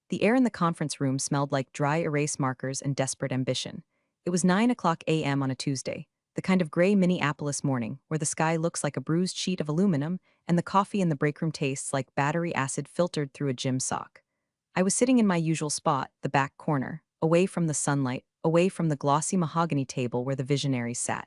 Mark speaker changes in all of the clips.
Speaker 1: The air in the conference room smelled like dry erase markers and desperate ambition. It was 9 o'clock a.m. on a Tuesday, the kind of gray Minneapolis morning where the sky looks like a bruised sheet of aluminum and the coffee in the break room tastes like battery acid filtered through a gym sock. I was sitting in my usual spot, the back corner, away from the sunlight, away from the glossy mahogany table where the visionaries sat.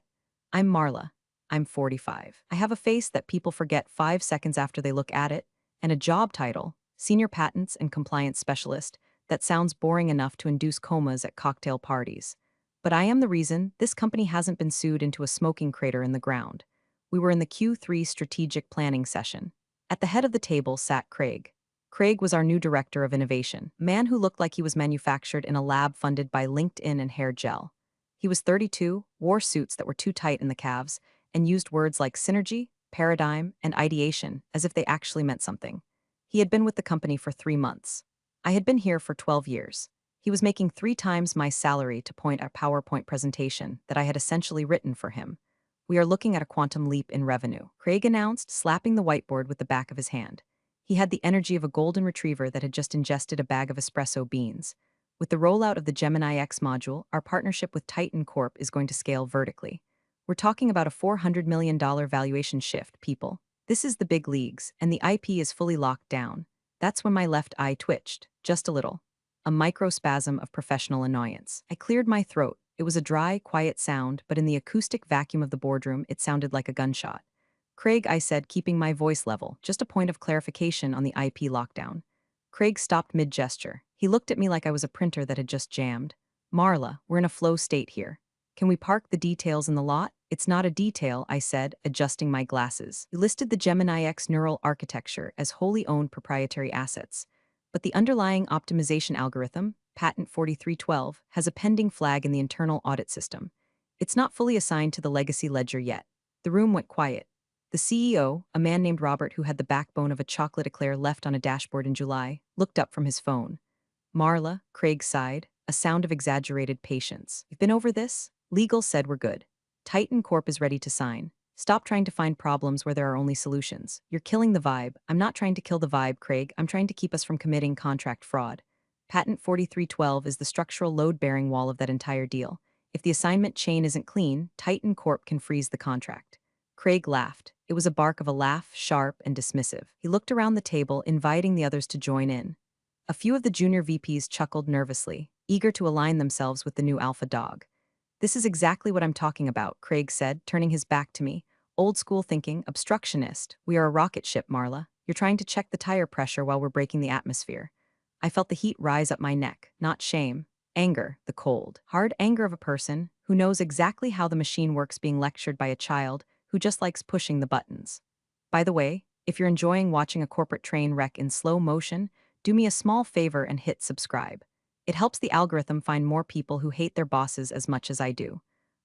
Speaker 1: I'm Marla. I'm 45. I have a face that people forget 5 seconds after they look at it, and a job title, Senior Patents and Compliance Specialist, that sounds boring enough to induce comas at cocktail parties. But I am the reason this company hasn't been sued into a smoking crater in the ground. We were in the Q3 strategic planning session. At the head of the table sat Craig. Craig was our new director of innovation, a man who looked like he was manufactured in a lab funded by LinkedIn and hair gel. He was 32, wore suits that were too tight in the calves, and used words like synergy, paradigm, and ideation as if they actually meant something. He had been with the company for 3 months. I had been here for 12 years. He was making 3 times my salary to point a PowerPoint presentation that I had essentially written for him. We are looking at a quantum leap in revenue, Craig announced, slapping the whiteboard with the back of his hand. He had the energy of a golden retriever that had just ingested a bag of espresso beans. With the rollout of the Gemini X module, our partnership with Titan Corp is going to scale vertically. We're talking about a $400 million valuation shift, people. This is the big leagues, and the IP is fully locked down. That's when my left eye twitched, just a little. A microspasm of professional annoyance. I cleared my throat. It was a dry, quiet sound, but in the acoustic vacuum of the boardroom, it sounded like a gunshot. Craig, I said, keeping my voice level, just a point of clarification on the IP lockdown. Craig stopped mid-gesture. He looked at me like I was a printer that had just jammed. Marla, we're in a flow state here. Can we park the details in the lot? It's not a detail, I said, adjusting my glasses. You listed the Gemini X neural architecture as wholly owned proprietary assets. But the underlying optimization algorithm, Patent 4312, has a pending flag in the internal audit system. It's not fully assigned to the legacy ledger yet. The room went quiet. The CEO, a man named Robert who had the backbone of a chocolate eclair left on a dashboard in July, looked up from his phone. Marla, Craig sighed, a sound of exaggerated patience. We've been over this? Legal said we're good. Titan Corp is ready to sign. Stop trying to find problems where there are only solutions. You're killing the vibe. I'm not trying to kill the vibe, Craig. I'm trying to keep us from committing contract fraud. Patent 4312 is the structural load-bearing wall of that entire deal. If the assignment chain isn't clean, Titan Corp can freeze the contract. Craig laughed. It was a bark of a laugh, sharp and dismissive. He looked around the table, inviting the others to join in. A few of the junior VPs chuckled nervously, eager to align themselves with the new alpha dog. This is exactly what I'm talking about, Craig said, turning his back to me. Old school thinking, obstructionist. We are a rocket ship, Marla. You're trying to check the tire pressure while we're breaking the atmosphere. I felt the heat rise up my neck, not shame. Anger, the cold, hard anger of a person who knows exactly how the machine works being lectured by a child who just likes pushing the buttons. By the way, if you're enjoying watching a corporate train wreck in slow motion, do me a small favor and hit subscribe. It helps the algorithm find more people who hate their bosses as much as I do.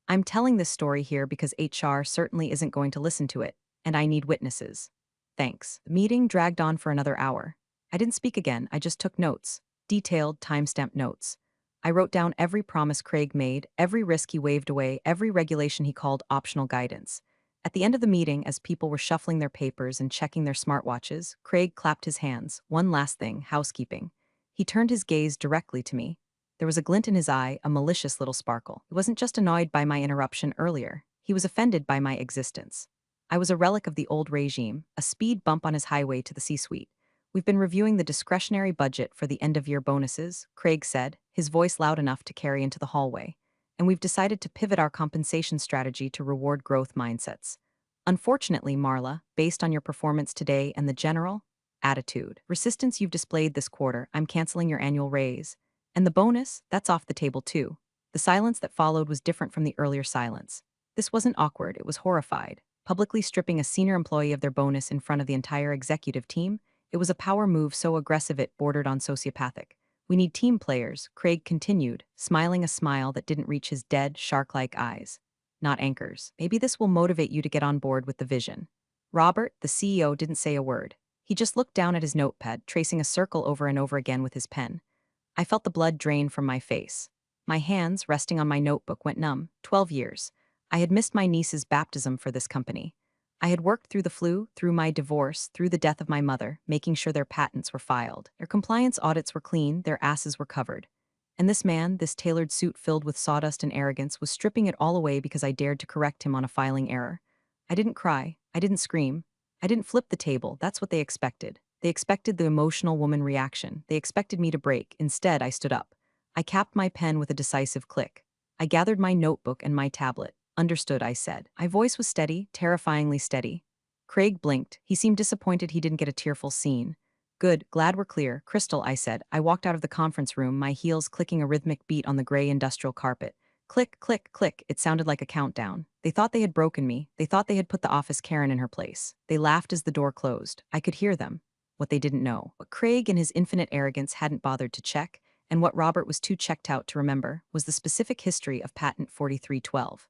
Speaker 1: I'm telling this story here because HR certainly isn't going to listen to it, and I need witnesses. Thanks. The meeting dragged on for another hour. I didn't speak again, I just took notes. Detailed, timestamped notes. I wrote down every promise Craig made, every risk he waved away, every regulation he called optional guidance. At the end of the meeting, as people were shuffling their papers and checking their smartwatches, Craig clapped his hands. One last thing, housekeeping. He turned his gaze directly to me. There was a glint in his eye, a malicious little sparkle. He wasn't just annoyed by my interruption earlier. He was offended by my existence. I was a relic of the old regime, a speed bump on his highway to the C-suite. We've been reviewing the discretionary budget for the end-of-year bonuses, Craig said, his voice loud enough to carry into the hallway. And we've decided to pivot our compensation strategy to reward growth mindsets. Unfortunately, Marla, based on your performance today and the general attitude, resistance you've displayed this quarter, I'm canceling your annual raise. And the bonus, that's off the table too. The silence that followed was different from the earlier silence. This wasn't awkward, it was horrified. Publicly stripping a senior employee of their bonus in front of the entire executive team, it was a power move so aggressive it bordered on sociopathic. We need team players, Craig continued, smiling a smile that didn't reach his dead, shark-like eyes. Not anchors. Maybe this will motivate you to get on board with the vision. Robert, the CEO, didn't say a word. He just looked down at his notepad, tracing a circle over and over again with his pen. I felt the blood drain from my face. My hands, resting on my notebook, went numb. 12 years. I had missed my niece's baptism for this company. I had worked through the flu, through my divorce, through the death of my mother, making sure their patents were filed. Their compliance audits were clean, their asses were covered. And this man, this tailored suit filled with sawdust and arrogance, was stripping it all away because I dared to correct him on a filing error. I didn't cry. I didn't scream. I didn't flip the table. That's what they expected. They expected the emotional woman reaction. They expected me to break. Instead, I stood up. I capped my pen with a decisive click. I gathered my notebook and my tablet. Understood, I said. My voice was steady, terrifyingly steady. Craig blinked. He seemed disappointed he didn't get a tearful scene. Good, glad we're clear. Crystal, I said. I walked out of the conference room, my heels clicking a rhythmic beat on the gray industrial carpet. Click, click, click. It sounded like a countdown. They thought they had broken me. They thought they had put the office Karen in her place. They laughed as the door closed. I could hear them. What they didn't know, what Craig in his infinite arrogance hadn't bothered to check, and what Robert was too checked out to remember, was the specific history of Patent 4312.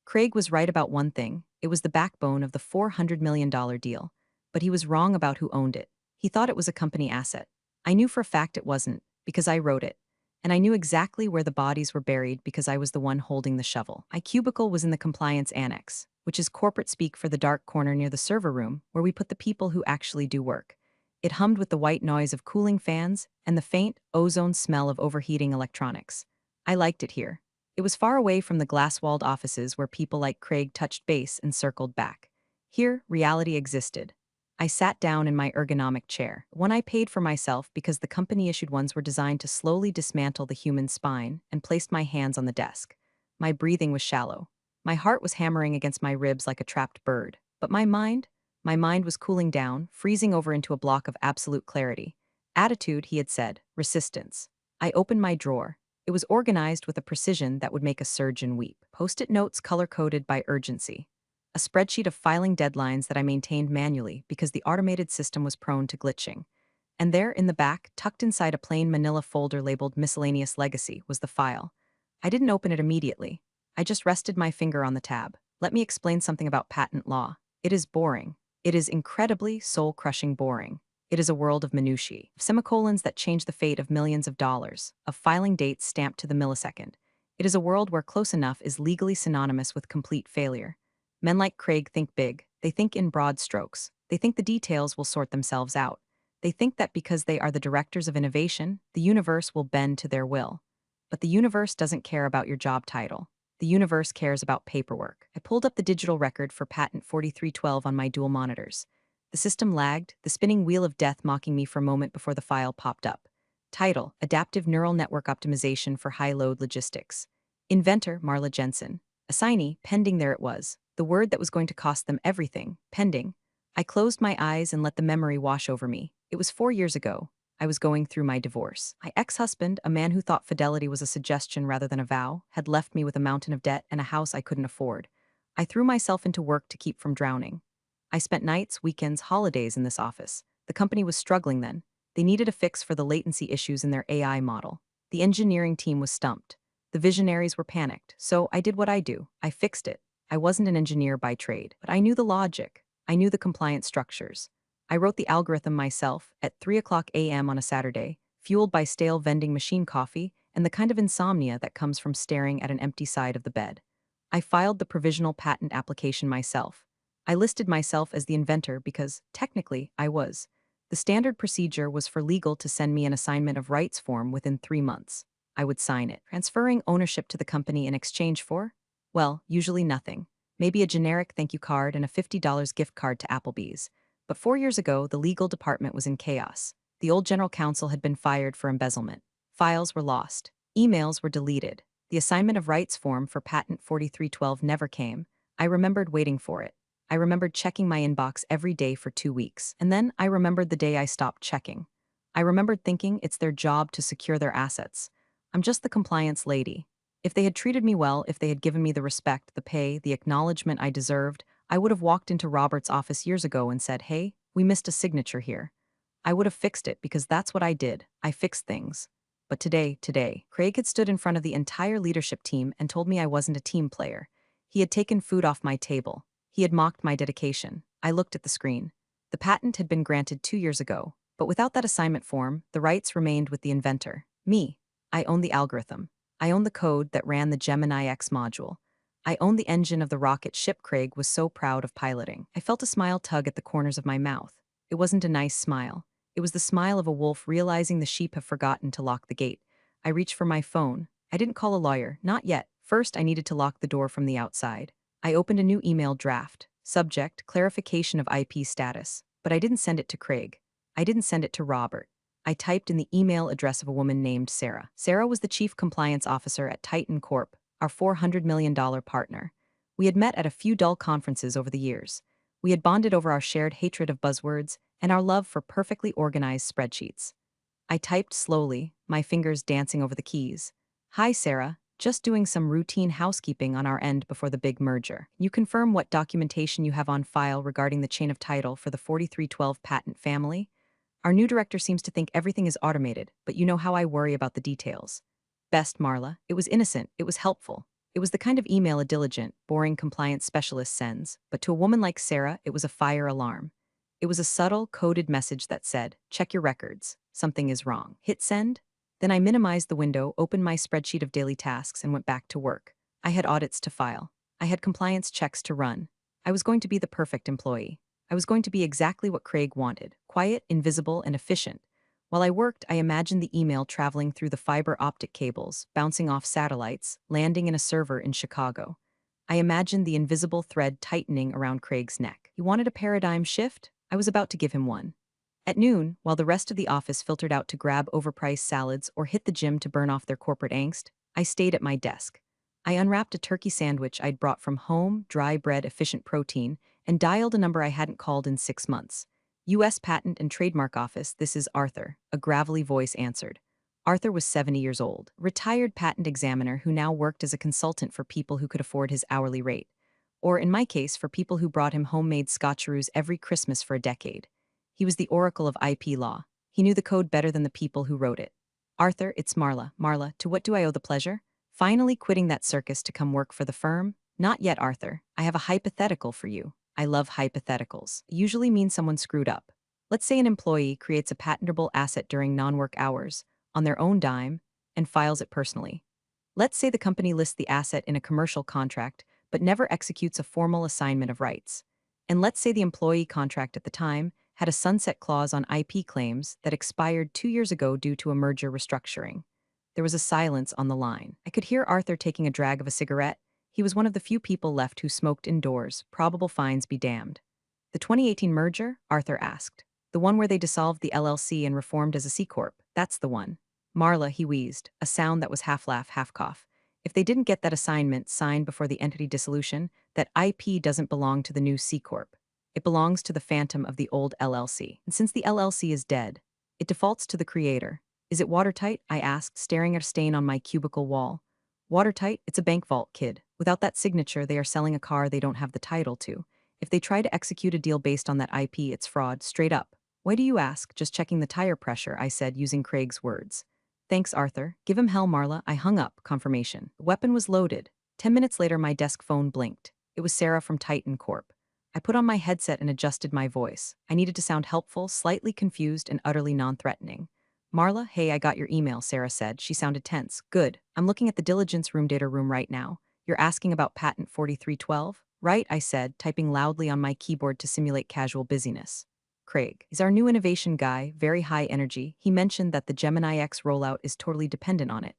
Speaker 1: Craig was right about one thing. It was the backbone of the $400 million deal. But he was wrong about who owned it. He thought it was a company asset. I knew for a fact it wasn't, because I wrote it. And I knew exactly where the bodies were buried because I was the one holding the shovel. My cubicle was in the compliance annex, which is corporate speak for the dark corner near the server room where we put the people who actually do work. It hummed with the white noise of cooling fans and the faint, ozone smell of overheating electronics. I liked it here. It was far away from the glass-walled offices where people like Craig touched base and circled back. Here, reality existed. I sat down in my ergonomic chair, one I paid for myself because the company-issued ones were designed to slowly dismantle the human spine, and placed my hands on the desk. My breathing was shallow. My heart was hammering against my ribs like a trapped bird. But my mind? My mind was cooling down, freezing over into a block of absolute clarity. Attitude, he had said. Resistance. I opened my drawer. It was organized with a precision that would make a surgeon weep. Post-it notes color-coded by urgency. A spreadsheet of filing deadlines that I maintained manually because the automated system was prone to glitching. And there, in the back, tucked inside a plain manila folder labeled Miscellaneous Legacy, was the file. I didn't open it immediately. I just rested my finger on the tab. Let me explain something about patent law. It is boring. It is incredibly soul-crushing boring. It is a world of minutiae, of semicolons that change the fate of millions of dollars, of filing dates stamped to the millisecond. It is a world where close enough is legally synonymous with complete failure. Men like Craig think big. They think in broad strokes. They think the details will sort themselves out. They think that because they are the directors of innovation, the universe will bend to their will. But the universe doesn't care about your job title. The universe cares about paperwork. I pulled up the digital record for Patent 4312 on my dual monitors. The system lagged, the spinning wheel of death mocking me for a moment before the file popped up. Title: Adaptive Neural Network Optimization for High-Load Logistics. Inventor: Marla Jensen. Assignee: pending. There it was. The word that was going to cost them everything. Pending. I closed my eyes and let the memory wash over me. It was 4 years ago. I was going through my divorce. My ex-husband, a man who thought fidelity was a suggestion rather than a vow, had left me with a mountain of debt and a house I couldn't afford. I threw myself into work to keep from drowning. I spent nights, weekends, holidays in this office. The company was struggling then. They needed a fix for the latency issues in their AI model. The engineering team was stumped. The visionaries were panicked. So I did what I do. I fixed it. I wasn't an engineer by trade, but I knew the logic. I knew the compliance structures. I wrote the algorithm myself at 3 a.m. on a Saturday, fueled by stale vending machine coffee and the kind of insomnia that comes from staring at an empty side of the bed. I filed the provisional patent application myself. I listed myself as the inventor because, technically, I was. The standard procedure was for legal to send me an assignment of rights form within 3 months. I would sign it, transferring ownership to the company in exchange for, well, usually nothing. Maybe a generic thank you card and a $50 gift card to Applebee's. But 4 years ago, the legal department was in chaos. The old general counsel had been fired for embezzlement. Files were lost. Emails were deleted. The assignment of rights form for Patent 4312 never came. I remembered waiting for it. I remembered checking my inbox every day for 2 weeks. And then I remembered the day I stopped checking. I remembered thinking it's their job to secure their assets. I'm just the compliance lady. If they had treated me well, if they had given me the respect, the pay, the acknowledgement I deserved, I would have walked into Robert's office years ago and said, "Hey, we missed a signature here." I would have fixed it because that's what I did. I fixed things. But today, Craig had stood in front of the entire leadership team and told me I wasn't a team player. He had taken food off my table. He had mocked my dedication. I looked at the screen. The patent had been granted 2 years ago, but without that assignment form, the rights remained with the inventor. Me. I owned the algorithm. I owned the code that ran the Gemini X module. I owned the engine of the rocket ship Craig was so proud of piloting. I felt a smile tug at the corners of my mouth. It wasn't a nice smile. It was the smile of a wolf realizing the sheep have forgotten to lock the gate. I reached for my phone. I didn't call a lawyer, not yet. First, I needed to lock the door from the outside. I opened a new email draft. Subject, clarification of IP status. But I didn't send it to Craig. I didn't send it to Robert. I typed in the email address of a woman named Sarah. Sarah was the chief compliance officer at Titan Corp, our $400 million partner. We had met at a few dull conferences over the years. We had bonded over our shared hatred of buzzwords and our love for perfectly organized spreadsheets. I typed slowly, my fingers dancing over the keys. Hi, Sarah. Just doing some routine housekeeping on our end before the big merger. You confirm what documentation you have on file regarding the chain of title for the 4312 patent family? Our new director seems to think everything is automated, but you know how I worry about the details. Best, Marla. It was innocent. It was helpful. It was the kind of email a diligent, boring compliance specialist sends, but to a woman like Sarah, it was a fire alarm. It was a subtle, coded message that said, check your records. Something is wrong. Hit send? Then I minimized the window, opened my spreadsheet of daily tasks, and went back to work. I had audits to file. I had compliance checks to run. I was going to be the perfect employee. I was going to be exactly what Craig wanted, quiet, invisible, and efficient. While I worked, I imagined the email traveling through the fiber optic cables, bouncing off satellites, landing in a server in Chicago. I imagined the invisible thread tightening around Craig's neck. He wanted a paradigm shift? I was about to give him one. At noon, while the rest of the office filtered out to grab overpriced salads or hit the gym to burn off their corporate angst, I stayed at my desk. I unwrapped a turkey sandwich I'd brought from home, dry bread, efficient protein, and dialed a number I hadn't called in 6 months. U.S. Patent and Trademark Office, this is Arthur, a gravelly voice answered. Arthur was 70 years old, retired patent examiner who now worked as a consultant for people who could afford his hourly rate. Or, in my case, for people who brought him homemade scotcheroos every Christmas for a decade. He was the oracle of IP law. He knew the code better than the people who wrote it. Arthur, it's Marla. Marla, to what do I owe the pleasure? Finally quitting that circus to come work for the firm? Not yet, Arthur. I have a hypothetical for you. I love hypotheticals. It usually means someone screwed up. Let's say an employee creates a patentable asset during non-work hours, on their own dime, and files it personally. Let's say the company lists the asset in a commercial contract, but never executes a formal assignment of rights. And let's say the employee contract at the time had a sunset clause on IP claims that expired 2 years ago due to a merger restructuring. There was a silence on the line. I could hear Arthur taking a drag of a cigarette. He was one of the few people left who smoked indoors, probable fines be damned. The 2018 merger? Arthur asked. The one where they dissolved the LLC and reformed as a C Corp. That's the one. Marla, he wheezed, a sound that was half laugh, half cough. If they didn't get that assignment signed before the entity dissolution, that IP doesn't belong to the new C Corp. It belongs to the phantom of the old LLC. And since the LLC is dead, it defaults to the creator. Is it watertight? I asked, staring at a stain on my cubicle wall. Watertight? It's a bank vault, kid. Without that signature, they are selling a car they don't have the title to. If they try to execute a deal based on that IP, it's fraud, straight up. Why do you ask? Just checking the tire pressure, I said, using Craig's words. Thanks, Arthur. Give him hell, Marla. I hung up, confirmation. The weapon was loaded. 10 minutes later, my desk phone blinked. It was Sarah from Titan Corp. I put on my headset and adjusted my voice. I needed to sound helpful, slightly confused, and utterly non-threatening. Marla, hey, I got your email, Sarah said. She sounded tense. Good. I'm looking at the diligence room data room right now. You're asking about patent 4312? Right, I said, typing loudly on my keyboard to simulate casual busyness. Craig is our new innovation guy, very high energy. He mentioned that the Gemini X rollout is totally dependent on it.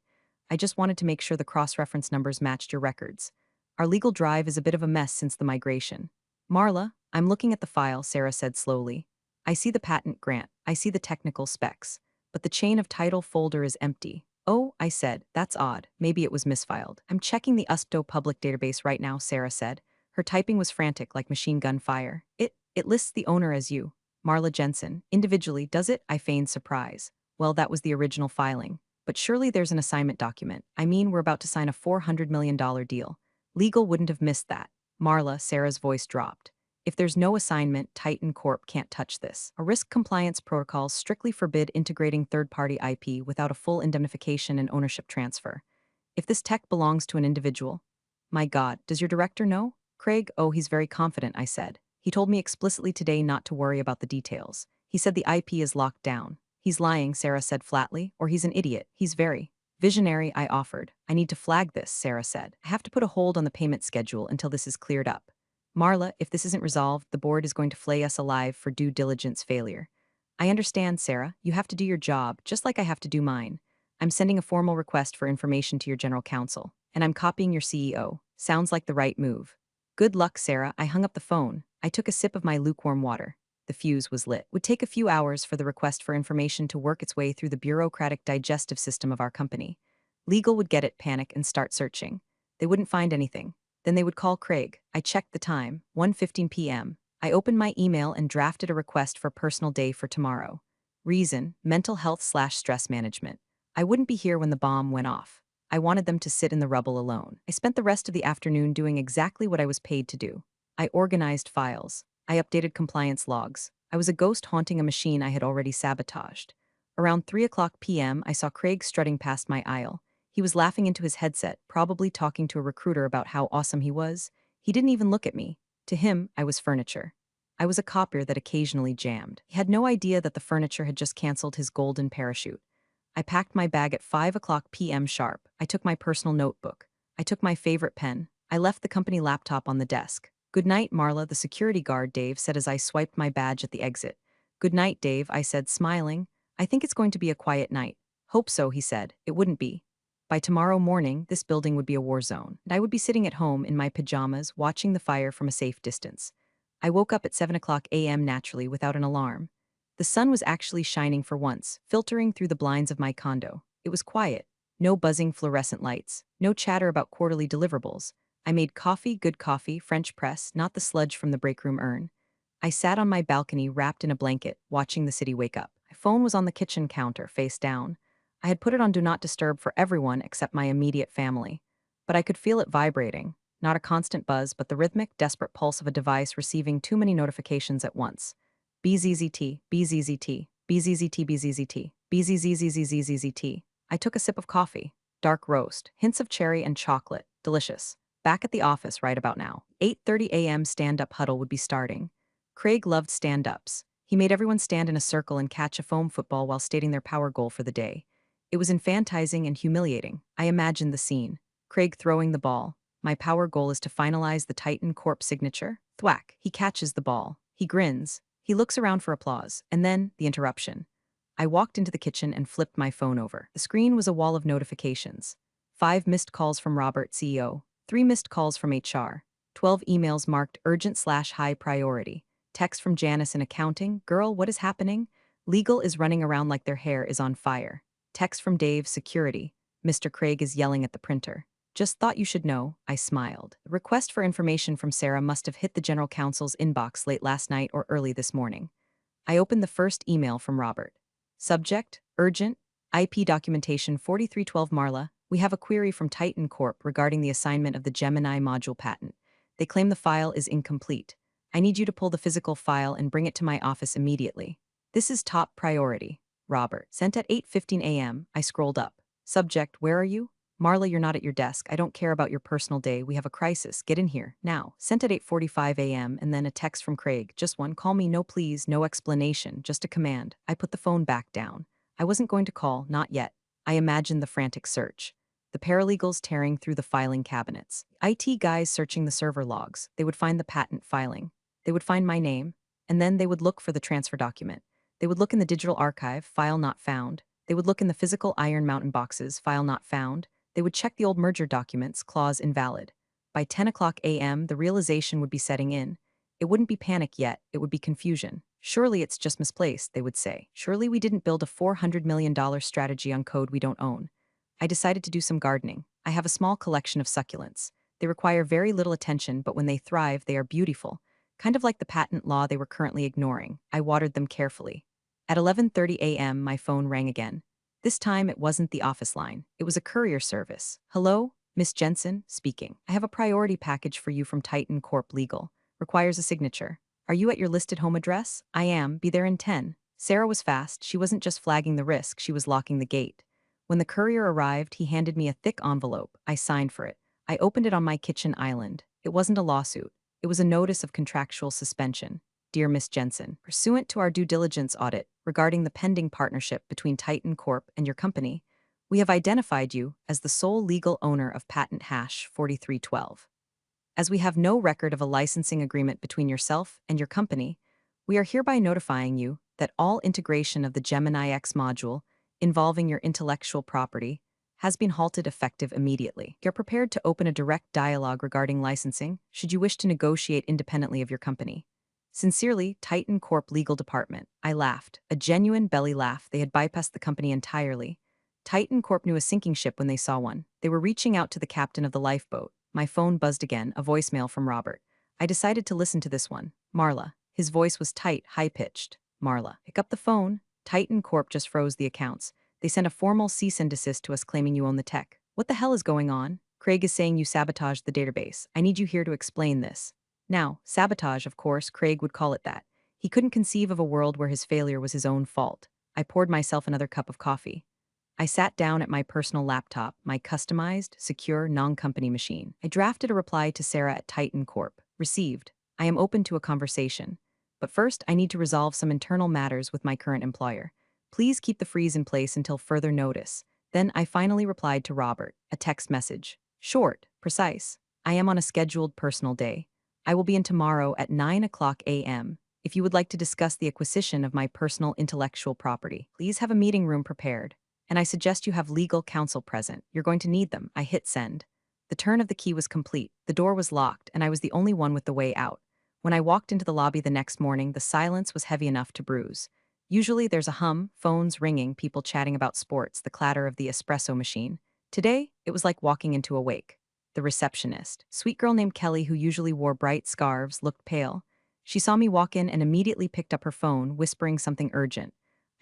Speaker 1: I just wanted to make sure the cross-reference numbers matched your records. Our legal drive is a bit of a mess since the migration. Marla, I'm looking at the file, Sarah said slowly. I see the patent grant. I see the technical specs. But the chain of title folder is empty. Oh, I said, that's odd. Maybe it was misfiled. I'm checking the USPTO public database right now, Sarah said. Her typing was frantic like machine gun fire. It lists the owner as you, Marla Jensen. Individually, does it? I feigned surprise. Well, that was the original filing. But surely there's an assignment document. I mean, we're about to sign a $400 million deal. Legal wouldn't have missed that. Marla, Sarah's voice dropped. If there's no assignment, Titan Corp can't touch this. Our risk compliance protocols strictly forbid integrating third-party IP without a full indemnification and ownership transfer. If this tech belongs to an individual... My God, does your director know? Craig, oh, he's very confident, I said. He told me explicitly today not to worry about the details. He said the IP is locked down. He's lying, Sarah said flatly, or he's an idiot. He's very, Visionary, I offered. I need to flag this, Sarah said. I have to put a hold on the payment schedule until this is cleared up. Marla, if this isn't resolved, the board is going to flay us alive for due diligence failure. I understand, Sarah. You have to do your job, just like I have to do mine. I'm sending a formal request for information to your general counsel, and I'm copying your CEO. Sounds like the right move. Good luck, Sarah. I hung up the phone. I took a sip of my lukewarm water. The fuse was lit. It would take a few hours for the request for information to work its way through the bureaucratic digestive system of our company. Legal would get it, panic, and start searching. They wouldn't find anything. Then they would call Craig. I checked the time, 1:15 p.m. I opened my email and drafted a request for personal day for tomorrow. Reason, mental health/stress management. I wouldn't be here when the bomb went off. I wanted them to sit in the rubble alone. I spent the rest of the afternoon doing exactly what I was paid to do. I organized files. I updated compliance logs. I was a ghost haunting a machine I had already sabotaged. Around 3 o'clock p.m., I saw Craig strutting past my aisle. He was laughing into his headset, probably talking to a recruiter about how awesome he was. He didn't even look at me. To him, I was furniture. I was a copier that occasionally jammed. He had no idea that the furniture had just canceled his golden parachute. I packed my bag at 5 o'clock p.m. sharp. I took my personal notebook. I took my favorite pen. I left the company laptop on the desk. Good night, Marla, the security guard, Dave said as I swiped my badge at the exit. Good night, Dave, I said, smiling. I think it's going to be a quiet night. Hope so, he said. It wouldn't be. By tomorrow morning, this building would be a war zone, and I would be sitting at home in my pajamas watching the fire from a safe distance. I woke up at 7 o'clock a.m. naturally without an alarm. The sun was actually shining for once, filtering through the blinds of my condo. It was quiet. No buzzing fluorescent lights. No chatter about quarterly deliverables. I made coffee, good coffee, French press, not the sludge from the break room urn. I sat on my balcony wrapped in a blanket, watching the city wake up. My phone was on the kitchen counter, face down. I had put it on Do Not Disturb for everyone except my immediate family. But I could feel it vibrating. Not a constant buzz, but the rhythmic, desperate pulse of a device receiving too many notifications at once. BZZT, BZZT, BZZT, BZZT, BZZZZZZT. I took a sip of coffee. Dark roast, hints of cherry and chocolate, delicious. Back at the office right about now. 8:30 a.m. stand-up huddle would be starting. Craig loved stand-ups. He made everyone stand in a circle and catch a foam football while stating their power goal for the day. It was infantizing and humiliating. I imagined the scene. Craig throwing the ball. My power goal is to finalize the Titan Corp signature. Thwack. He catches the ball. He grins. He looks around for applause. And then, the interruption. I walked into the kitchen and flipped my phone over. The screen was a wall of notifications. 5 missed calls from Robert, CEO. 3 missed calls from HR. 12 emails marked urgent/high priority. Text from Janice in accounting. Girl, what is happening? Legal is running around like their hair is on fire. Text from Dave, security. Mr. Craig is yelling at the printer. Just thought you should know, I smiled. The request for information from Sarah must have hit the general counsel's inbox late last night or early this morning. I opened the first email from Robert. Subject, urgent, IP documentation 4312 Marla. We have a query from Titan Corp regarding the assignment of the Gemini module patent. They claim the file is incomplete. I need you to pull the physical file and bring it to my office immediately. This is top priority. Robert. Sent at 8:15 a.m. I scrolled up. Subject, where are you? Marla, you're not at your desk. I don't care about your personal day. We have a crisis. Get in here, now. Sent at 8:45 a.m. and then a text from Craig. Just one. Call me, no please, no explanation, just a command. I put the phone back down. I wasn't going to call, not yet. I imagined the frantic search. The paralegals tearing through the filing cabinets. IT guys searching the server logs. They would find the patent filing. They would find my name. And then they would look for the transfer document. They would look in the digital archive, file not found. They would look in the physical Iron Mountain boxes, file not found. They would check the old merger documents, clause invalid. By 10 o'clock a.m., the realization would be setting in. It wouldn't be panic yet, it would be confusion. Surely it's just misplaced, they would say. Surely we didn't build a $400 million strategy on code we don't own. I decided to do some gardening. I have a small collection of succulents. They require very little attention, but when they thrive, they are beautiful. Kind of like the patent law they were currently ignoring. I watered them carefully. At 11:30 a.m., my phone rang again. This time, it wasn't the office line. It was a courier service. Hello? Miss Jensen, speaking. I have a priority package for you from Titan Corp Legal. Requires a signature. Are you at your listed home address? I am. Be there in 10. Sarah was fast. She wasn't just flagging the risk, she was locking the gate. When the courier arrived, he handed me a thick envelope. I signed for it. I opened it on my kitchen island. It wasn't a lawsuit. It was a notice of contractual suspension. Dear Miss Jensen, pursuant to our due diligence audit regarding the pending partnership between Titan Corp and your company, We have identified you as the sole legal owner of patent hash 4312. As we have no record of a licensing agreement between yourself and your company, we are hereby notifying you that all integration of the Gemini X module involving your intellectual property has been halted effective immediately. You're prepared to open a direct dialogue regarding licensing should you wish to negotiate independently of your company. Sincerely, Titan Corp Legal Department. I laughed, a genuine belly laugh. They had bypassed the company entirely. Titan Corp knew a sinking ship when they saw one. They were reaching out to the captain of the lifeboat. My phone buzzed again, a voicemail from Robert. I decided to listen to this one. Marla. His voice was tight, high-pitched. Marla. Pick up the phone. Titan Corp just froze the accounts. They sent a formal cease and desist to us claiming you own the tech. What the hell is going on? Craig is saying you sabotaged the database. I need you here to explain this. Now, sabotage, of course, Craig would call it that. He couldn't conceive of a world where his failure was his own fault. I poured myself another cup of coffee. I sat down at my personal laptop, my customized, secure, non-company machine. I drafted a reply to Sarah at Titan Corp. Received. I am open to a conversation. But first, I need to resolve some internal matters with my current employer. Please keep the freeze in place until further notice. Then I finally replied to Robert, a text message. Short, precise. I am on a scheduled personal day. I will be in tomorrow at 9 a.m. If you would like to discuss the acquisition of my personal intellectual property, please have a meeting room prepared. And I suggest you have legal counsel present. You're going to need them. I hit send. The turn of the key was complete. The door was locked, and I was the only one with the way out. When I walked into the lobby the next morning, the silence was heavy enough to bruise. Usually there's a hum, phones ringing, people chatting about sports, the clatter of the espresso machine. Today, it was like walking into a wake. The receptionist, sweet girl named Kelly who usually wore bright scarves, looked pale. She saw me walk in and immediately picked up her phone, whispering something urgent.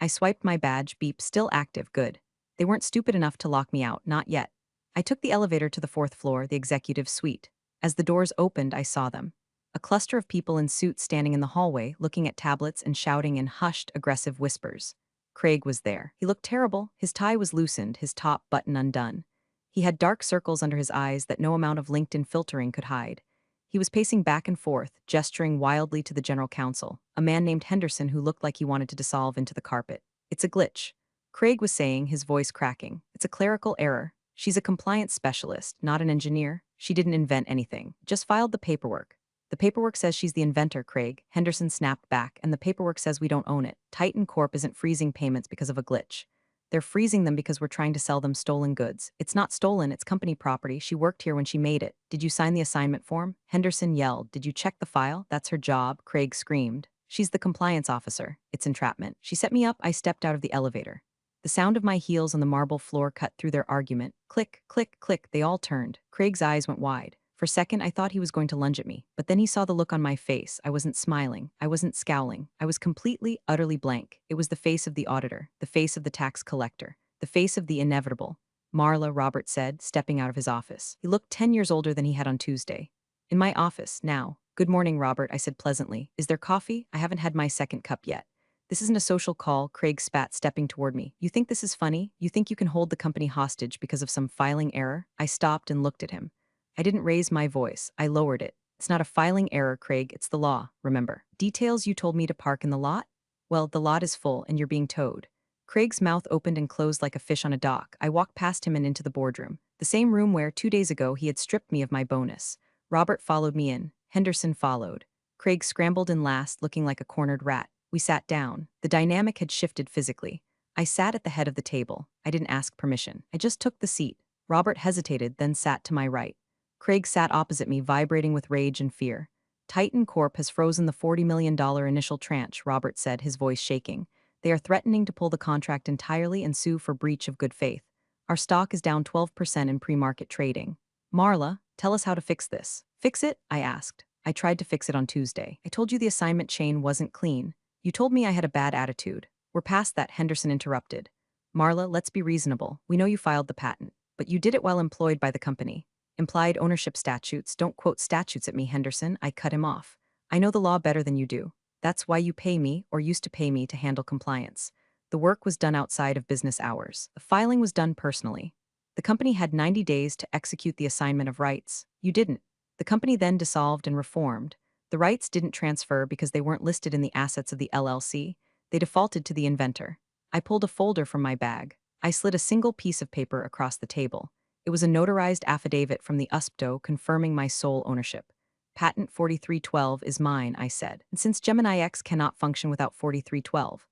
Speaker 1: I swiped my badge, beep, still active, good. They weren't stupid enough to lock me out, not yet. I took the elevator to the fourth floor, the executive suite. As the doors opened, I saw them. A cluster of people in suits standing in the hallway, looking at tablets and shouting in hushed, aggressive whispers. Craig was there. He looked terrible. His tie was loosened, his top button undone. He had dark circles under his eyes that no amount of LinkedIn filtering could hide. He was pacing back and forth, gesturing wildly to the general counsel, a man named Henderson who looked like he wanted to dissolve into the carpet. It's a glitch. Craig was saying, his voice cracking. It's a clerical error. She's a compliance specialist, not an engineer. She didn't invent anything. Just filed the paperwork. The paperwork says she's the inventor, Craig. Henderson snapped back, and the paperwork says we don't own it. Titan Corp isn't freezing payments because of a glitch. They're freezing them because we're trying to sell them stolen goods. It's not stolen, it's company property. She worked here when she made it. Did you sign the assignment form? Henderson yelled. Did you check the file? That's her job, Craig screamed. She's the compliance officer. It's entrapment. She set me up, I stepped out of the elevator. The sound of my heels on the marble floor cut through their argument. Click, click, click, they all turned. Craig's eyes went wide. For a second, I thought he was going to lunge at me, but then he saw the look on my face. I wasn't smiling. I wasn't scowling. I was completely, utterly blank. It was the face of the auditor, the face of the tax collector, the face of the inevitable. Marla, Robert said, stepping out of his office. He looked 10 years older than he had on Tuesday. In my office, now. Good morning, Robert, I said pleasantly. Is there coffee? I haven't had my second cup yet. This isn't a social call, Craig spat, stepping toward me. You think this is funny? You think you can hold the company hostage because of some filing error? I stopped and looked at him. I didn't raise my voice. I lowered it. It's not a filing error, Craig. It's the law, remember. Details you told me to park in the lot? Well, the lot is full and you're being towed. Craig's mouth opened and closed like a fish on a dock. I walked past him and into the boardroom, the same room where, 2 days ago, he had stripped me of my bonus. Robert followed me in. Henderson followed. Craig scrambled in last, looking like a cornered rat. We sat down. The dynamic had shifted physically. I sat at the head of the table. I didn't ask permission. I just took the seat. Robert hesitated, then sat to my right. Craig sat opposite me, vibrating with rage and fear. Titan Corp has frozen the $40 million initial tranche, Robert said, his voice shaking. They are threatening to pull the contract entirely and sue for breach of good faith. Our stock is down 12% in pre-market trading. Marla, tell us how to fix this. Fix it? I asked. I tried to fix it on Tuesday. I told you the assignment chain wasn't clean. You told me I had a bad attitude. We're past that, Henderson interrupted. Marla, let's be reasonable. We know you filed the patent, but you did it while employed by the company. Implied ownership statutes. Don't quote statutes at me, Henderson. I cut him off. I know the law better than you do. That's why you pay me, or used to pay me, to handle compliance. The work was done outside of business hours. The filing was done personally. The company had 90 days to execute the assignment of rights. You didn't. The company then dissolved and reformed. The rights didn't transfer because they weren't listed in the assets of the LLC. They defaulted to the inventor. I pulled a folder from my bag. I slid a single piece of paper across the table. It was a notarized affidavit from the USPTO confirming my sole ownership. Patent 4312 is mine, I said. And since Gemini X cannot function without 4312,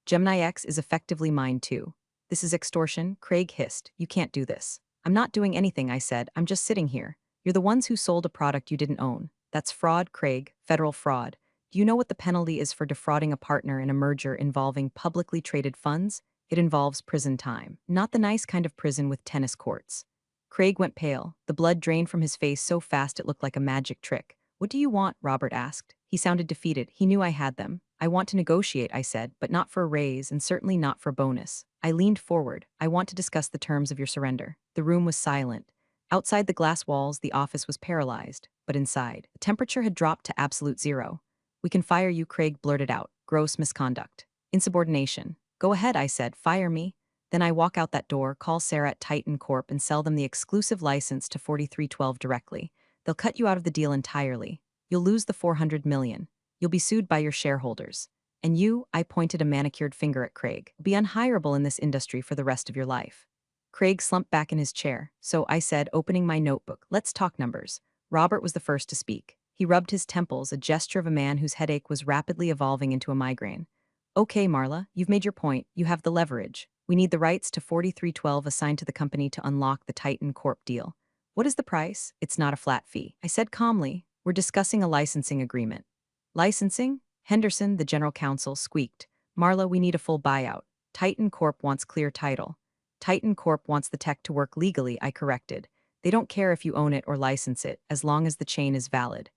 Speaker 1: Gemini X is effectively mine too. This is extortion, Craig hissed. You can't do this. I'm not doing anything, I said. I'm just sitting here. You're the ones who sold a product you didn't own. That's fraud, Craig, federal fraud. Do you know what the penalty is for defrauding a partner in a merger involving publicly traded funds? It involves prison time. Not the nice kind of prison with tennis courts. Craig went pale. The blood drained from his face so fast it looked like a magic trick. What do you want? Robert asked. He sounded defeated. He knew I had them. I want to negotiate, I said, but not for a raise and certainly not for bonus. I leaned forward. I want to discuss the terms of your surrender. The room was silent. Outside the glass walls, the office was paralyzed, but inside, the temperature had dropped to absolute zero. We can fire you, Craig blurted out. Gross misconduct. Insubordination. Go ahead, I said. Fire me. Then I walk out that door, call Sarah at Titan Corp and sell them the exclusive license to 4312 directly. They'll cut you out of the deal entirely. You'll lose the 400 million. You'll be sued by your shareholders. And you, I pointed a manicured finger at Craig, be unhireable in this industry for the rest of your life. Craig slumped back in his chair, so I said, opening my notebook, let's talk numbers. Robert was the first to speak. He rubbed his temples, a gesture of a man whose headache was rapidly evolving into a migraine. Okay, Marla, you've made your point. You have the leverage. We need the rights to 4312 assigned to the company to unlock the Titan Corp deal. What is the price? It's not a flat fee. I said calmly, we're discussing a licensing agreement. Licensing? Henderson, the general counsel, squeaked. Marla, we need a full buyout. Titan Corp wants clear title. Titan Corp wants the tech to work legally, I corrected. They don't care if you own it or license it, as long as the chain is valid.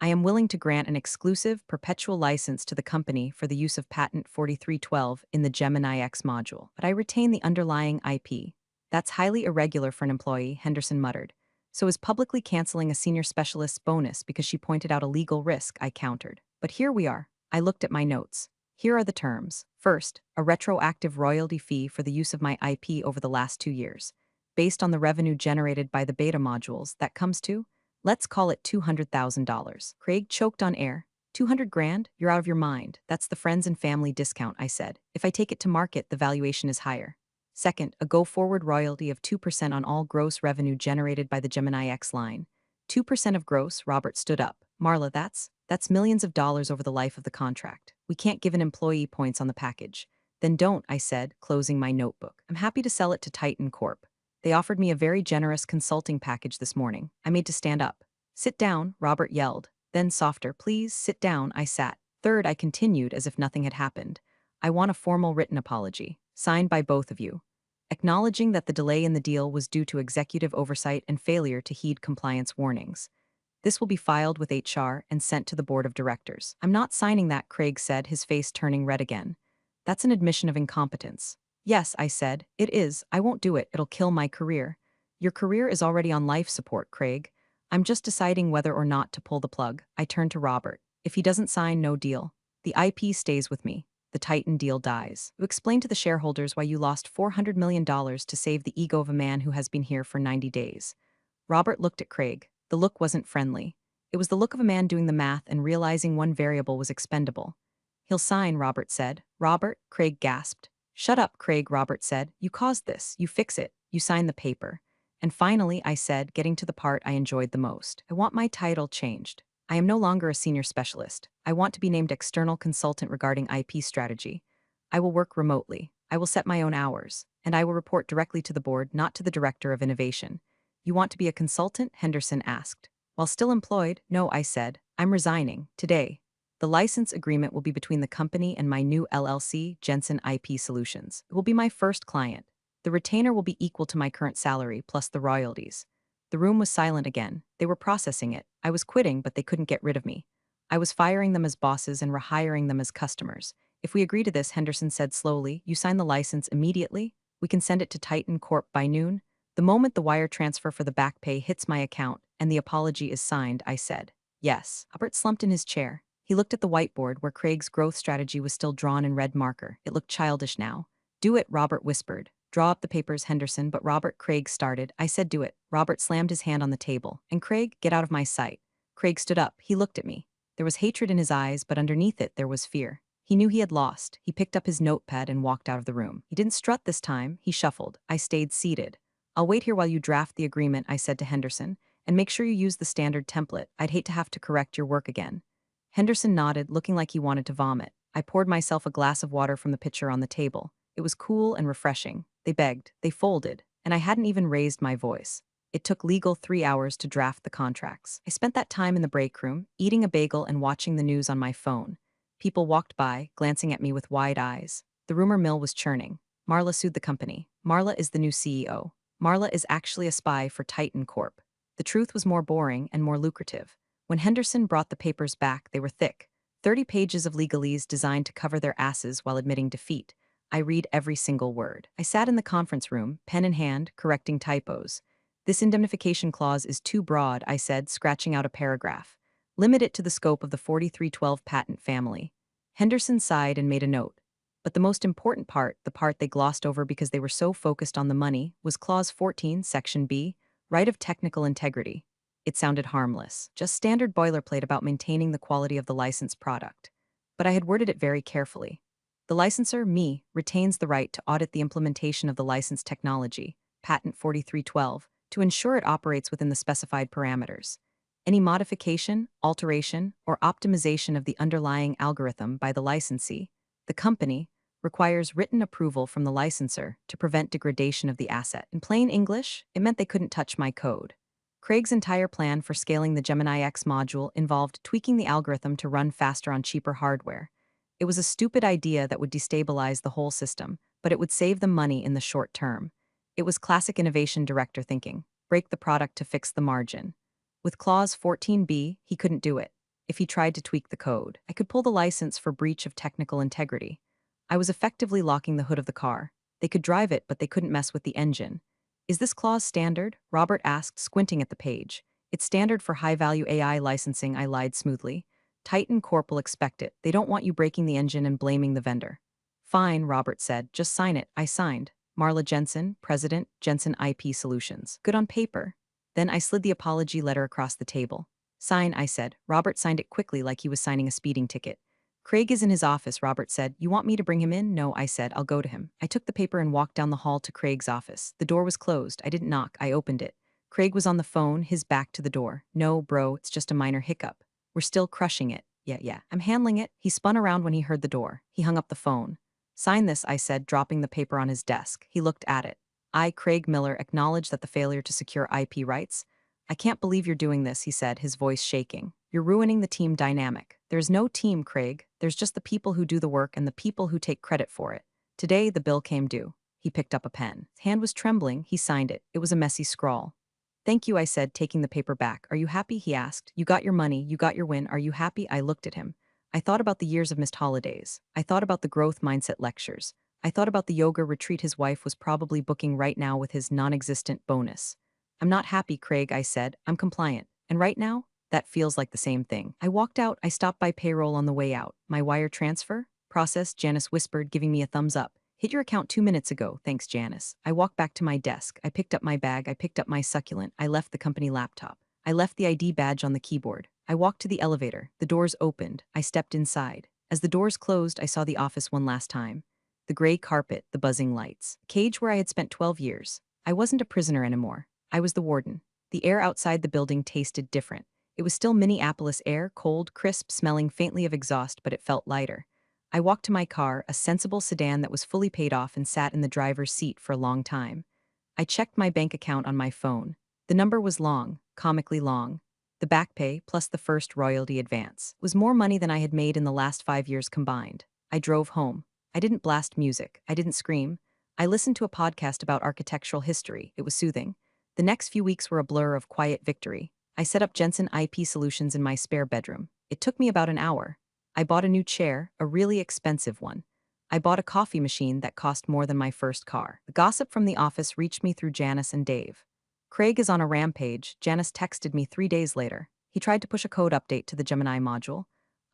Speaker 1: I am willing to grant an exclusive, perpetual license to the company for the use of patent 4312 in the Gemini X module, but I retain the underlying IP. That's highly irregular for an employee, Henderson muttered. So is publicly canceling a senior specialist's bonus because she pointed out a legal risk, I countered. But here we are. I looked at my notes. Here are the terms. First, a retroactive royalty fee for the use of my IP over the last 2 years. Based on the revenue generated by the beta modules, that comes to, let's call it $200,000. Craig choked on air. 200 grand? You're out of your mind. That's the friends and family discount, I said. If I take it to market, the valuation is higher. Second, a go-forward royalty of 2% on all gross revenue generated by the Gemini X line. 2% of gross, Robert stood up. Marla, that's millions of dollars over the life of the contract. We can't give an employee points on the package. Then don't, I said, closing my notebook. I'm happy to sell it to Titan Corp. They offered me a very generous consulting package this morning. I made to stand up. Sit down, Robert yelled. Then softer, please, sit down, I sat. Third, I continued as if nothing had happened. I want a formal written apology, signed by both of you, acknowledging that the delay in the deal was due to executive oversight and failure to heed compliance warnings. This will be filed with HR and sent to the board of directors. I'm not signing that, Craig said, his face turning red again. That's an admission of incompetence. Yes, I said, it is. I won't do it. It'll kill my career. Your career is already on life support, Craig. I'm just deciding whether or not to pull the plug. I turned to Robert. If he doesn't sign, no deal. The IP stays with me. The Titan deal dies. You explain to the shareholders why you lost $400 million to save the ego of a man who has been here for 90 days. Robert looked at Craig. The look wasn't friendly. It was the look of a man doing the math and realizing one variable was expendable. He'll sign, Robert said. Robert? Craig gasped. Shut up, Craig, Robert said. You caused this. You fix it. You sign the paper. And finally, I said, getting to the part I enjoyed the most. I want my title changed. I am no longer a senior specialist. I want to be named external consultant regarding IP strategy. I will work remotely. I will set my own hours. And I will report directly to the board, not to the director of innovation. You want to be a consultant? Henderson asked. While still employed, no, I said. I'm resigning. Today. The license agreement will be between the company and my new LLC, Jensen IP Solutions. It will be my first client. The retainer will be equal to my current salary, plus the royalties. The room was silent again. They were processing it. I was quitting, but they couldn't get rid of me. I was firing them as bosses and rehiring them as customers. If we agree to this, Henderson said slowly, you sign the license immediately? We can send it to Titan Corp by noon? The moment the wire transfer for the back pay hits my account and the apology is signed, I said, yes. Robert slumped in his chair. He looked at the whiteboard where Craig's growth strategy was still drawn in red marker. It looked childish now. Do it, Robert whispered. Draw up the papers, Henderson, but Robert, Craig started. I said do it. Robert slammed his hand on the table. And Craig, get out of my sight. Craig stood up. He looked at me. There was hatred in his eyes, but underneath it there was fear. He knew he had lost. He picked up his notepad and walked out of the room. He didn't strut this time, he shuffled. I stayed seated. I'll wait here while you draft the agreement, I said to Henderson, and make sure you use the standard template. I'd hate to have to correct your work again. Henderson nodded, looking like he wanted to vomit. I poured myself a glass of water from the pitcher on the table. It was cool and refreshing. They begged, they folded, and I hadn't even raised my voice. It took legal 3 hours to draft the contracts. I spent that time in the break room, eating a bagel and watching the news on my phone. People walked by, glancing at me with wide eyes. The rumor mill was churning. Marla sued the company. Marla is the new CEO. Marla is actually a spy for Titan Corp. The truth was more boring and more lucrative. When Henderson brought the papers back, they were thick. 30 pages of legalese designed to cover their asses while admitting defeat. I read every single word. I sat in the conference room, pen in hand, correcting typos. This indemnification clause is too broad, I said, scratching out a paragraph. Limit it to the scope of the 4312 patent family. Henderson sighed and made a note. But the most important part, the part they glossed over because they were so focused on the money, was Clause 14, Section B, right of technical integrity. It sounded harmless, just standard boilerplate about maintaining the quality of the licensed product. But I had worded it very carefully. The licensor, me, retains the right to audit the implementation of the licensed technology, Patent 4312, to ensure it operates within the specified parameters. Any modification, alteration, or optimization of the underlying algorithm by the licensee, the company, requires written approval from the licensor to prevent degradation of the asset. In plain English, it meant they couldn't touch my code. Craig's entire plan for scaling the Gemini X module involved tweaking the algorithm to run faster on cheaper hardware. It was a stupid idea that would destabilize the whole system, but it would save them money in the short term. It was classic innovation director thinking: break the product to fix the margin. With Clause 14b, he couldn't do it. If he tried to tweak the code, I could pull the license for breach of technical integrity. I was effectively locking the hood of the car. They could drive it, but they couldn't mess with the engine. Is this clause standard? Robert asked, squinting at the page. It's standard for high-value AI licensing, I lied smoothly. Titan Corp will expect it. They don't want you breaking the engine and blaming the vendor. Fine, Robert said. Just sign it. I signed. Marla Jensen, President, Jensen IP Solutions. Good on paper. Then I slid the apology letter across the table. Sign, I said. Robert signed it quickly like he was signing a speeding ticket. Craig is in his office, Robert said. You want me to bring him in? No, I said. I'll go to him. I took the paper and walked down the hall to Craig's office. The door was closed. I didn't knock. I opened it. Craig was on the phone, his back to the door. No, bro, it's just a minor hiccup. We're still crushing it. Yeah. I'm handling it. He spun around when he heard the door. He hung up the phone. Sign this, I said, dropping the paper on his desk. He looked at it. I, Craig Miller, acknowledge that the failure to secure IP rights. I can't believe you're doing this, he said, his voice shaking. You're ruining the team dynamic. There's no team, Craig. There's just the people who do the work and the people who take credit for it. Today, the bill came due. He picked up a pen. His hand was trembling. He signed it. It was a messy scrawl. Thank you, I said, taking the paper back. Are you happy? He asked. You got your money. You got your win. Are you happy? I looked at him. I thought about the years of missed holidays. I thought about the growth mindset lectures. I thought about the yoga retreat his wife was probably booking right now with his non-existent bonus. I'm not happy, Craig, I said. I'm compliant. And right now, that feels like the same thing. I walked out. I stopped by payroll on the way out. My wire transfer? Processed, Janice whispered, giving me a thumbs up. Hit your account 2 minutes ago, thanks, Janice. I walked back to my desk. I picked up my bag. I picked up my succulent. I left the company laptop. I left the ID badge on the keyboard. I walked to the elevator. The doors opened. I stepped inside. As the doors closed, I saw the office one last time. The gray carpet, the buzzing lights. A cage where I had spent 12 years. I wasn't a prisoner anymore. I was the warden. The air outside the building tasted different. It was still Minneapolis air, cold, crisp, smelling faintly of exhaust, but it felt lighter. I walked to my car, a sensible sedan that was fully paid off, and sat in the driver's seat for a long time. I checked my bank account on my phone. The number was long, comically long. The back pay, plus the first royalty advance, was more money than I had made in the last 5 years combined. I drove home. I didn't blast music. I didn't scream. I listened to a podcast about architectural history. It was soothing. The next few weeks were a blur of quiet victory. I set up Jensen IP Solutions in my spare bedroom. It took me about an hour. I bought a new chair, a really expensive one. I bought a coffee machine that cost more than my first car. The gossip from the office reached me through Janice and Dave. Craig is on a rampage. Janice texted me 3 days later. He tried to push a code update to the Gemini module.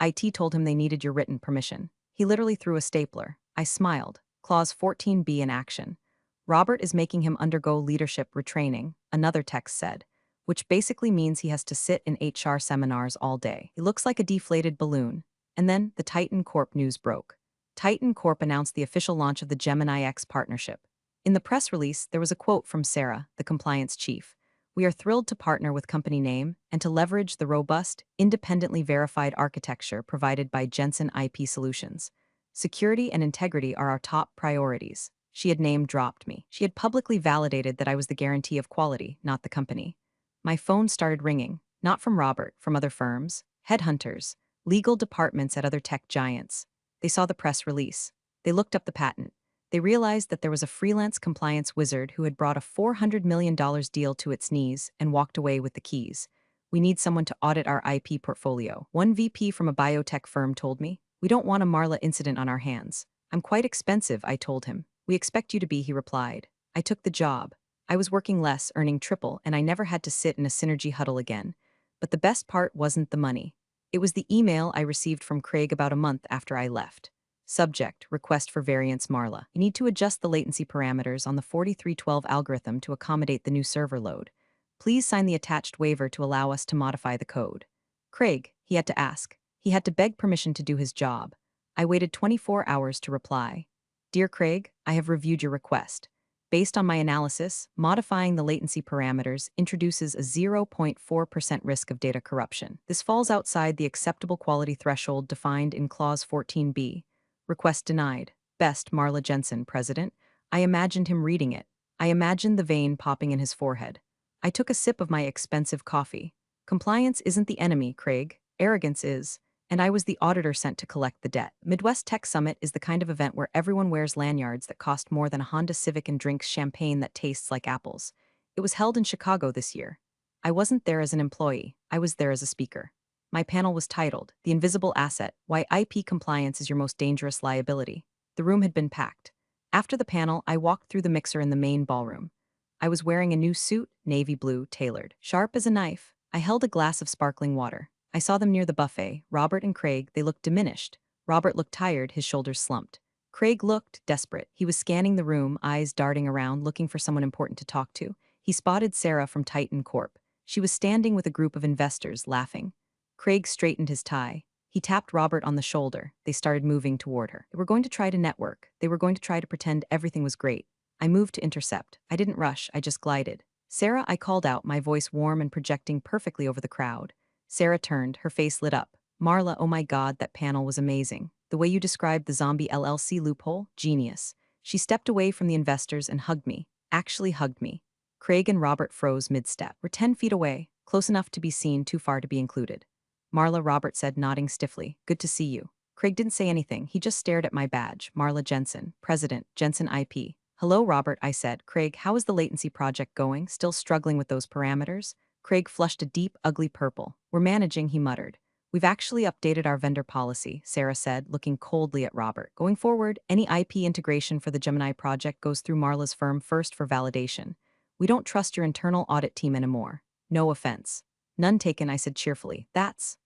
Speaker 1: IT told him they needed your written permission. He literally threw a stapler. I smiled. Clause 14b in action. Robert is making him undergo leadership retraining, another text said, which basically means he has to sit in HR seminars all day. He looks like a deflated balloon. And then the Titan Corp news broke. Titan Corp announced the official launch of the Gemini X partnership. In the press release, there was a quote from Sarah, the compliance chief. "We are thrilled to partner with company name and to leverage the robust, independently verified architecture provided by Jensen IP Solutions. Security and integrity are our top priorities." She had name-dropped me. She had publicly validated that I was the guarantee of quality, not the company. My phone started ringing, not from Robert, from other firms, headhunters, legal departments at other tech giants. They saw the press release. They looked up the patent. They realized that there was a freelance compliance wizard who had brought a $400 million deal to its knees and walked away with the keys. "We need someone to audit our IP portfolio," one VP from a biotech firm told me. "We don't want a Marla incident on our hands." "I'm quite expensive," I told him. "We expect you to be," he replied. I took the job. I was working less, earning triple, and I never had to sit in a synergy huddle again. But the best part wasn't the money. It was the email I received from Craig about a month after I left. Subject: Request for variance Marla. You need to adjust the latency parameters on the 4312 algorithm to accommodate the new server load. Please sign the attached waiver to allow us to modify the code. Craig, he had to ask. He had to beg permission to do his job. I waited 24 hours to reply. "Dear Craig, I have reviewed your request. Based on my analysis, modifying the latency parameters introduces a 0.4% risk of data corruption. This falls outside the acceptable quality threshold defined in Clause 14b. Request denied. Best, Marla Jensen, President." I imagined him reading it. I imagined the vein popping in his forehead. I took a sip of my expensive coffee. Compliance isn't the enemy, Craig. Arrogance is. And I was the auditor sent to collect the debt. Midwest Tech Summit is the kind of event where everyone wears lanyards that cost more than a Honda Civic and drinks champagne that tastes like apples. It was held in Chicago this year. I wasn't there as an employee, I was there as a speaker. My panel was titled, "The Invisible Asset: Why IP Compliance is Your Most Dangerous Liability." The room had been packed. After the panel, I walked through the mixer in the main ballroom. I was wearing a new suit, navy blue, tailored. Sharp as a knife, I held a glass of sparkling water. I saw them near the buffet, Robert and Craig. They looked diminished. Robert looked tired, his shoulders slumped. Craig looked desperate. He was scanning the room, eyes darting around, looking for someone important to talk to. He spotted Sarah from Titan Corp. She was standing with a group of investors, laughing. Craig straightened his tie. He tapped Robert on the shoulder. They started moving toward her. They were going to try to network. They were going to try to pretend everything was great. I moved to intercept. I didn't rush, I just glided. "Sarah," I called out, my voice warm and projecting perfectly over the crowd. Sarah turned, her face lit up. "Marla, oh my God, that panel was amazing. The way you described the zombie LLC loophole, genius." She stepped away from the investors and hugged me, actually hugged me. Craig and Robert froze mid-step. "We're 10 feet away, close enough to be seen, too far to be included." "Marla," Robert said, nodding stiffly. "Good to see you." Craig didn't say anything, he just stared at my badge, Marla Jensen, President, Jensen IP. "Hello, Robert," I said. "Craig, how is the latency project going? Still struggling with those parameters?" Craig flushed a deep, ugly purple. "We're managing," he muttered. "We've actually updated our vendor policy," Sarah said, looking coldly at Robert. "Going forward, any IP integration for the Gemini project goes through Marla's firm first for validation. We don't trust your internal audit team anymore. No offense." "None taken," I said cheerfully. That's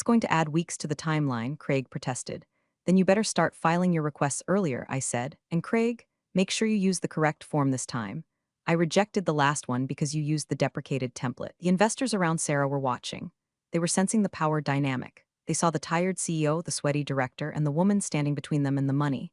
Speaker 1: going to add weeks to the timeline," Craig protested. "Then you better start filing your requests earlier," I said. "And Craig, make sure you use the correct form this time." I rejected the last one because you used the deprecated template. The investors around Sarah were watching. They were sensing the power dynamic. They saw the tired CEO, the sweaty director, and the woman standing between them and the money.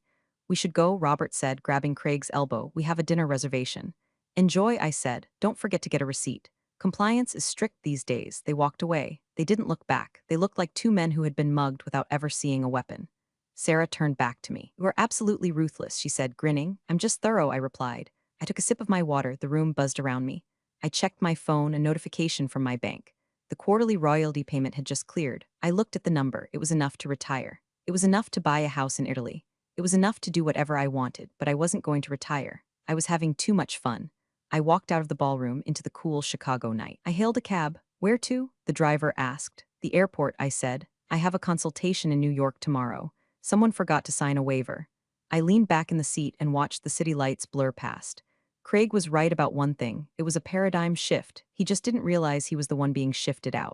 Speaker 1: "We should go," Robert said, grabbing Craig's elbow. "We have a dinner reservation." "Enjoy," I said. "Don't forget to get a receipt." Compliance is strict these days. They walked away. They didn't look back. They looked like two men who had been mugged without ever seeing a weapon. Sarah turned back to me. "You are absolutely ruthless," she said, grinning. "I'm just thorough," I replied. I took a sip of my water. The room buzzed around me. I checked my phone, a notification from my bank. The quarterly royalty payment had just cleared. I looked at the number. It was enough to retire. It was enough to buy a house in Italy. It was enough to do whatever I wanted, but I wasn't going to retire. I was having too much fun. I walked out of the ballroom into the cool Chicago night. I hailed a cab. "Where to?" the driver asked. "The airport," I said. "I have a consultation in New York tomorrow. Someone forgot to sign a waiver." I leaned back in the seat and watched the city lights blur past. Craig was right about one thing. It was a paradigm shift. He just didn't realize he was the one being shifted out.